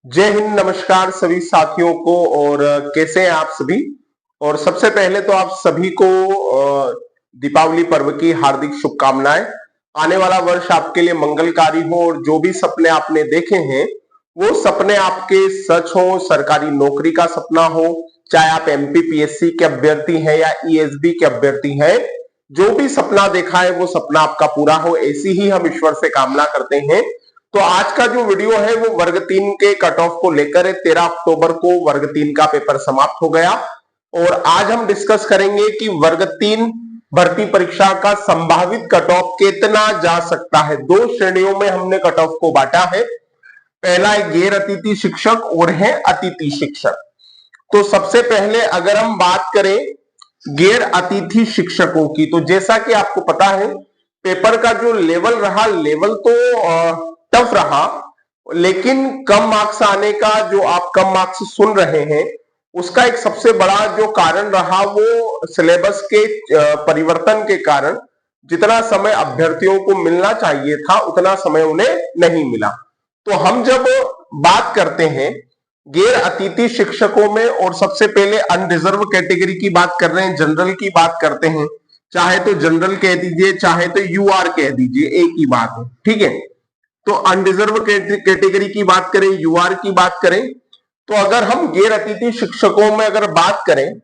जय हिंद, नमस्कार सभी साथियों को। और कैसे हैं आप सभी। और सबसे पहले तो आप सभी को दीपावली पर्व की हार्दिक शुभकामनाएं। आने वाला वर्ष आपके लिए मंगलकारी हो और जो भी सपने आपने देखे हैं वो सपने आपके सच हो। सरकारी नौकरी का सपना हो, चाहे आप एमपीपीएससी के अभ्यर्थी हैं या ईएसबी के अभ्यर्थी हैं, जो भी सपना देखा है वो सपना आपका पूरा हो, ऐसी ही हम ईश्वर से कामना करते हैं। तो आज का जो वीडियो है वो वर्ग 3 के कट ऑफ को लेकर है। 13 अक्टूबर को वर्ग 3 का पेपर समाप्त हो गया और आज हम डिस्कस करेंगे कि वर्ग 3 भर्ती परीक्षा का संभावित कट ऑफ कितना जा सकता है। दो श्रेणियों में हमने कट ऑफ को बांटा है। पहला है गैर अतिथि शिक्षक और है अतिथि शिक्षक। तो सबसे पहले अगर हम बात करें गैर अतिथि शिक्षकों की, तो जैसा कि आपको पता है पेपर का जो लेवल रहा, लेवल तो टफ रहा, लेकिन कम मार्क्स आने का, जो आप कम मार्क्स सुन रहे हैं, उसका एक सबसे बड़ा जो कारण रहा वो सिलेबस के परिवर्तन के कारण जितना समय अभ्यर्थियों को मिलना चाहिए था उतना समय उन्हें नहीं मिला। तो हम जब बात करते हैं गैर अतिथि शिक्षकों में, और सबसे पहले अनरिजर्व कैटेगरी की बात कर रहे हैं, जनरल की बात करते हैं, चाहे तो जनरल कह दीजिए चाहे तो यूआर कह दीजिए, एक ही बात है, ठीक है। तो अनरिजर्व कैटेगरी की बात करें, यूआर की बात करें, तो अगर हम गैर अतिथि शिक्षकों में अगर बात करें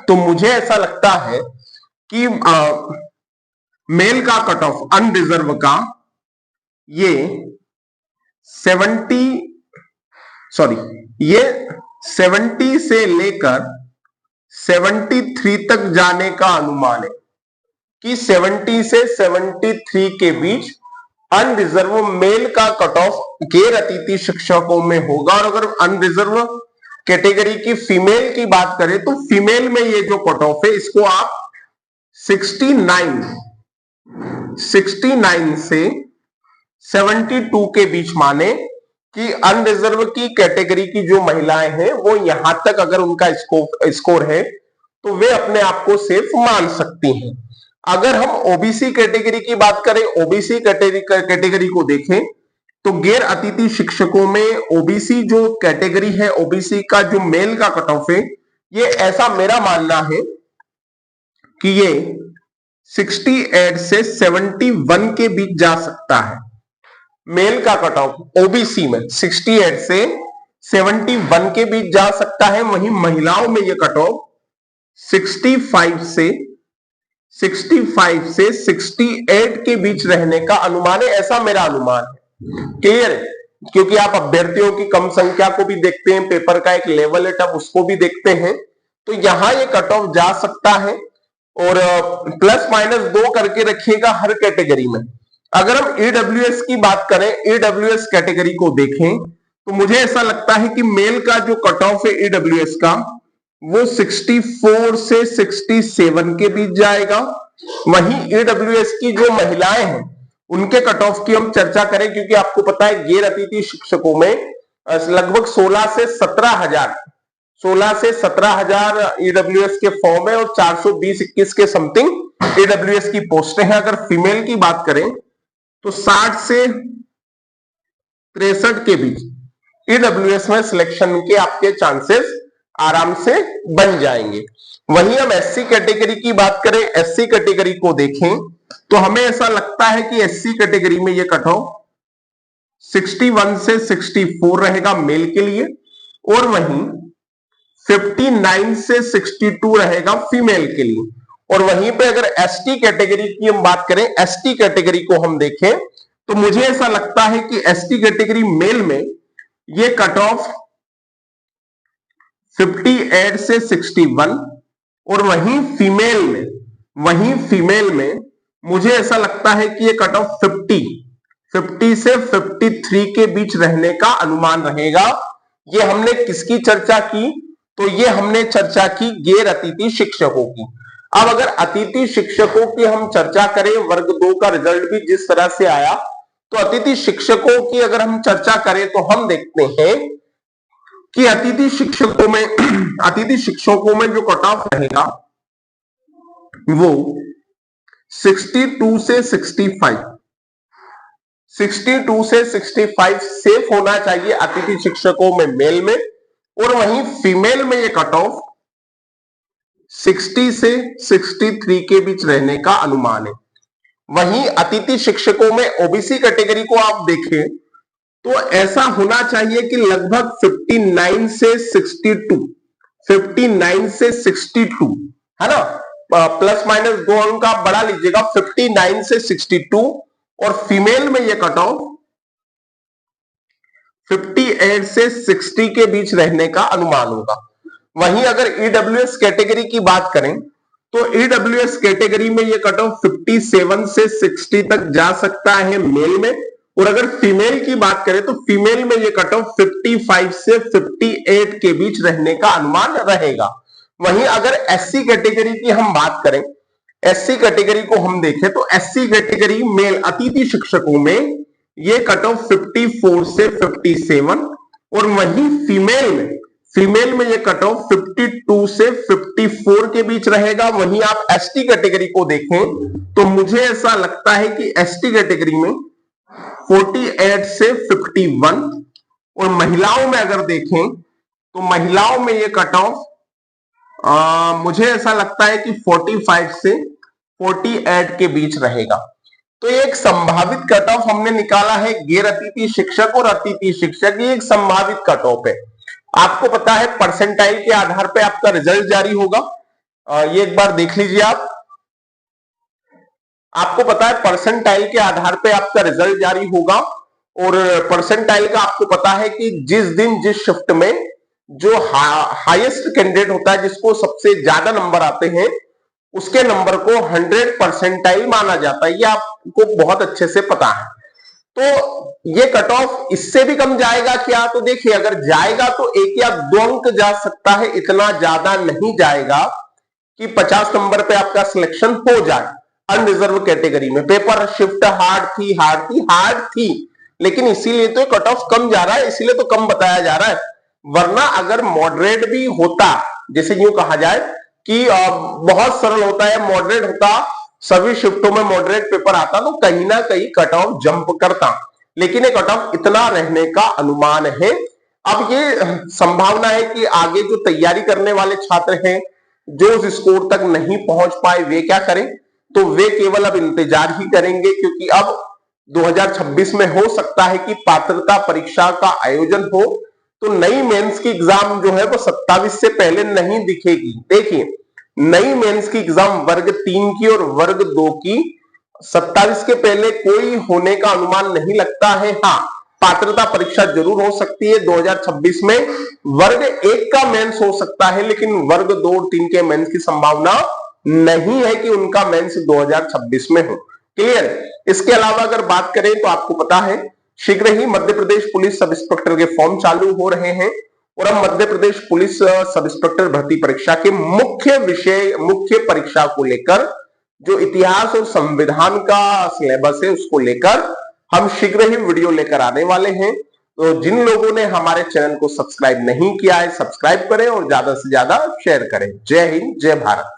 तो मुझे ऐसा लगता है कि मेल का कट ऑफ अनरिजर्व का ये 70 से लेकर 73 तक जाने का अनुमान है कि 70 से 73 के बीच अनरिजर्व मेल का कट ऑफ गैर अतिथि शिक्षकों में होगा। और अगर अनरिजर्व कैटेगरी की फीमेल की बात करें तो फीमेल में ये जो कट ऑफ है इसको आप 69 से 72 के बीच माने कि अनरिजर्व की कैटेगरी की जो महिलाएं हैं वो यहां तक अगर उनका स्कोर है तो वे अपने आप को सेफ मान सकती हैं। अगर हम ओबीसी कैटेगरी की बात करें, ओबीसी कैटेगरी को देखें तो गैर अतिथि शिक्षकों में ओबीसी जो कैटेगरी है, ओबीसी का जो मेल का कट ऑफ है, ये ऐसा मेरा मानना है कि ये 68 से 71 के बीच जा सकता है। मेल का कट ऑफ ओबीसी में 68 से 71 के बीच जा सकता है। वहीं महिलाओं में ये कट ऑफ 65 से 68 के बीच रहने का अनुमान है, ऐसा मेरा अनुमान है। क्लियर है? क्योंकि आप अभ्यर्थियों की कम संख्या को भी देखते हैं, पेपर का एक लेवल है टफ उसको भी देखते हैं, तो यहां ये कट ऑफ जा सकता है। और प्लस माइनस 2 करके रखिएगा हर कैटेगरी में। अगर हम ईडब्ल्यूएस की बात करें, ईडब्ल्यूएस कैटेगरी को देखें तो मुझे ऐसा लगता है कि मेल का जो कट ऑफ है ईडब्ल्यूएस का वो 64 से 67 के बीच जाएगा। वहीं ईडब्ल्यूएस की जो महिलाएं हैं उनके कट ऑफ की हम चर्चा करें, क्योंकि आपको पता है गैर अतिथि शिक्षकों में लगभग 16 से 17 हजार ईडब्ल्यूएस के फॉर्म है और 420-21 के समथिंग ईडब्ल्यूएस की पोस्टें हैं। अगर फीमेल की बात करें तो 60 से 63 के बीच ईडब्ल्यूएस में सिलेक्शन के आपके चांसेस आराम से बन जाएंगे। वहीं हम एससी कैटेगरी की बात करें, एससी कैटेगरी को देखें तो हमें ऐसा लगता है कि एससी कैटेगरी में ये कट ऑफ 61 से 64 रहेगा मेल के लिए, और वहीं 59 से 62 रहेगा फीमेल के लिए। और वहीं पे अगर एसटी कैटेगरी की हम बात करें, एसटी कैटेगरी को हम देखें तो मुझे ऐसा लगता है कि एसटी कैटेगरी मेल में ये कट ऑफ 58 से 61, और वहीं फीमेल में मुझे ऐसा लगता है कि ये कट ऑफ 50 से 53 के बीच रहने का अनुमान रहेगा। ये हमने किसकी चर्चा की? तो ये हमने चर्चा की गैर अतिथि शिक्षकों की। अब अगर अतिथि शिक्षकों की हम चर्चा करें, वर्ग 2 का रिजल्ट भी जिस तरह से आया, तो अतिथि शिक्षकों की अगर हम चर्चा करें तो हम देखते हैं कि अतिथि शिक्षकों में जो कट ऑफ रहेगा वो 62 से 65 62 से 65 सेफ होना चाहिए अतिथि शिक्षकों में मेल में, और वहीं फीमेल में ये कट ऑफ 60 से 63 के बीच रहने का अनुमान है। वहीं अतिथि शिक्षकों में ओबीसी कैटेगरी को आप देखें तो ऐसा होना चाहिए कि लगभग 59 से 62, 59 से 62 है ना, प्लस माइनस 2 अंक आप बढ़ा लीजिएगा, 59 से 62, और फीमेल में ये कट ऑफ 58 से 60 के बीच रहने का अनुमान होगा। वहीं अगर ईडब्ल्यूएस कैटेगरी की बात करें तो ईडब्ल्यूएस कैटेगरी में ये कट ऑफ 57 से 60 तक जा सकता है मेल में, और अगर फीमेल की बात करें तो फीमेल में ये कट ऑफ 55 से 58 के बीच रहने का अनुमान रहेगा। वहीं अगर एससी कैटेगरी की हम बात करें, एससी कैटेगरी को हम देखें तो एससी कैटेगरी मेल अतिथि शिक्षकों में ये कट ऑफ 54 से 57, और वहीं फीमेल में ये कट ऑफ 52 से 54 के बीच रहेगा। वहीं आप एसटी कैटेगरी को देखें तो मुझे ऐसा लगता है कि एसटी कैटेगरी में 48 से 51, और महिलाओं में अगर देखें तो महिलाओं में ये कट ऑफ मुझे ऐसा लगता है कि 45 से 48 के बीच रहेगा। तो एक संभावित कट ऑफ हमने निकाला है गैर अतिथि शिक्षक और अतिथि शिक्षक, ये एक संभावित कट ऑफ है। आपको पता है परसेंटाइल के आधार पे आपका रिजल्ट जारी होगा, ये एक बार देख लीजिए आप। आपको पता है परसेंटाइल के आधार पे आपका रिजल्ट जारी होगा, और परसेंटाइल का आपको पता है कि जिस दिन जिस शिफ्ट में जो हाईएस्ट कैंडिडेट होता है, जिसको सबसे ज्यादा नंबर आते हैं, उसके नंबर को 100 परसेंटाइल माना जाता है। ये आपको बहुत अच्छे से पता है। तो ये कट ऑफ इससे भी कम जाएगा क्या? तो देखिए, अगर जाएगा तो 1 या 2 अंक जा सकता है, इतना ज्यादा नहीं जाएगा कि 50 नंबर पे आपका सिलेक्शन हो जाए। अनरिजर्व कैटेगरी में पेपर शिफ्ट हार्ड थी, लेकिन इसीलिए तो कट ऑफ कम जा रहा है, इसीलिए तो कम बताया जा रहा है। वरना अगर मॉडरेट भी होता, जैसे यूं कहा जाए कि बहुत सरल होता है, मॉडरेट होता, सभी शिफ्टों में मॉडरेट पेपर आता, तो कहीं ना कहीं कट ऑफ जंप करता, लेकिन ये कट ऑफ इतना रहने का अनुमान है। अब ये संभावना है कि आगे जो तैयारी करने वाले छात्र हैं, जो उस स्कोर तक नहीं पहुंच पाए, वे क्या करें? तो वे केवल अब इंतजार ही करेंगे, क्योंकि अब 2026 में हो सकता है कि पात्रता परीक्षा का आयोजन हो, तो नई मेंस की एग्जाम जो है वो 27 से पहले नहीं दिखेगी। देखिए, नई मेंस की एग्जाम वर्ग 3 की और वर्ग 2 की 27 के पहले कोई होने का अनुमान नहीं लगता है। हाँ, पात्रता परीक्षा जरूर हो सकती है 2026 में, वर्ग 1 का मेंस हो सकता है, लेकिन वर्ग 2 और 3 के मेंस की संभावना नहीं है कि उनका मेंस 2026 में हो। क्लियर? इसके अलावा अगर बात करें तो आपको पता है शीघ्र ही Madhya Pradesh police sub inspector के फॉर्म चालू हो रहे हैं, और अब Madhya Pradesh police sub inspector भर्ती परीक्षा के मुख्य परीक्षा को लेकर जो इतिहास और संविधान का सिलेबस है, उसको लेकर हम शीघ्र ही वीडियो लेकर आने वाले हैं। तो जिन लोगों ने हमारे चैनल को सब्सक्राइब नहीं किया है, सब्सक्राइब करें और ज्यादा से ज्यादा शेयर करें। जय हिंद, जय भारत।